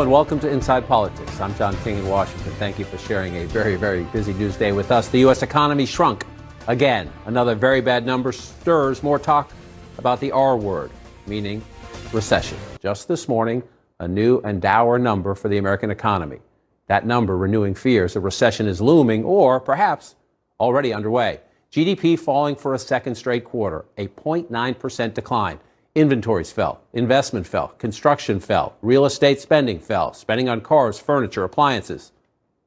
And welcome to Inside Politics. I'm John King in Washington. Thank you for sharing a very, very busy news day with us. The U.S. economy shrunk again. Another very bad number stirs more talk about the R word, meaning recession. Just this morning, a new and dour number for the American economy. That number renewing fears a recession is looming or perhaps already underway. GDP falling for a second straight quarter, a 0.9% decline. Inventories fell, investment fell, construction fell, real estate spending fell, spending on cars, furniture, appliances,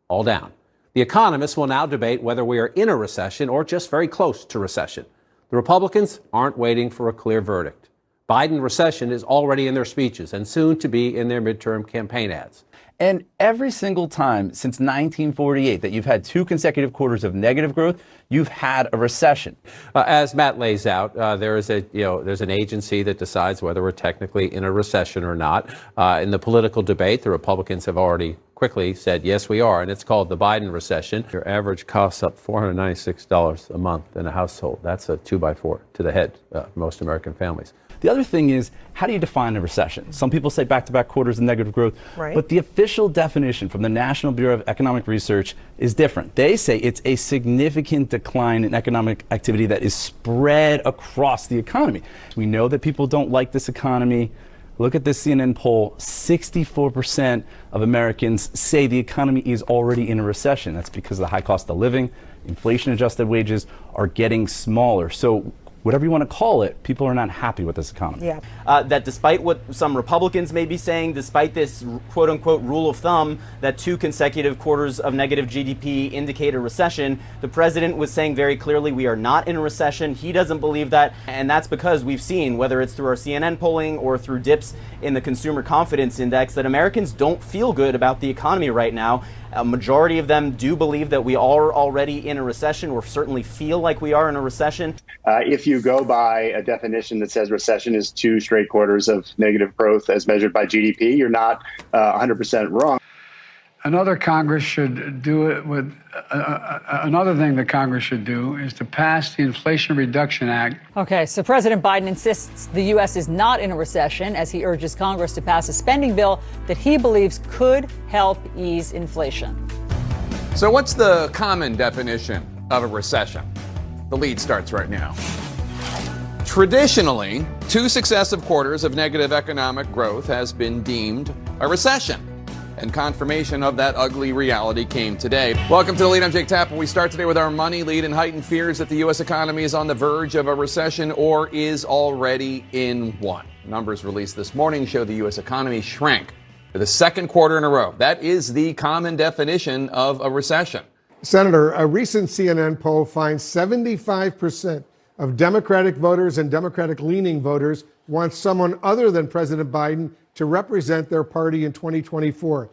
all down. The economists will now debate whether we are in a recession or just very close to recession. The Republicans aren't waiting for a clear verdict. Biden recession is already in their speeches and soon to be in their midterm campaign ads. And every single time since 1948 that you've had two consecutive quarters of negative growth, you've had a recession. As Matt lays out, there's an agency that decides whether we're technically in a recession or not. In the political debate, the Republicans have already quickly said, yes, we are, and it's called the Biden recession. Your average costs up $496 a month in a household. That's a 2x4 to the head, most American families. The other thing is, how do you define a recession? Some people say back-to-back quarters of negative growth, right, but the official definition from the National Bureau of Economic Research is different. They say it's a significant decline in economic activity that is spread across the economy. We know that people don't like this economy. Look at this CNN poll. 64% of Americans say the economy is already in a recession. That's because of the high cost of living. Inflation-adjusted wages are getting smaller. So whatever you want to call it, people are not happy with this economy. Yeah. That despite what some Republicans may be saying, despite this quote-unquote rule of thumb that two consecutive quarters of negative GDP indicate a recession, the president was saying very clearly we are not in a recession. He doesn't believe that, and that's because we've seen, whether it's through our CNN polling or through dips in the Consumer Confidence Index, that Americans don't feel good about the economy right now. A majority of them do believe that we are already in a recession, or certainly feel like we are in a recession. If you go by a definition that says recession is two straight quarters of negative growth as measured by GDP, you're not 100% wrong. Another Congress should do it with another thing that Congress should do is to pass the Inflation Reduction Act. Okay, so President Biden insists the U.S. is not in a recession as he urges Congress to pass a spending bill that he believes could help ease inflation. So what's the common definition of a recession? The lead starts right now. Traditionally, two successive quarters of negative economic growth has been deemed a recession. And confirmation of that ugly reality came today. Welcome to The Lead. I'm Jake Tapper. We start today with our money lead and heightened fears that the U.S. economy is on the verge of a recession or is already in one. Numbers released this morning show the U.S. economy shrank for the second quarter in a row. That is the common definition of a recession. Senator, a recent CNN poll finds 75% of Democratic voters and Democratic-leaning voters want someone other than President Biden to represent their party in 2024.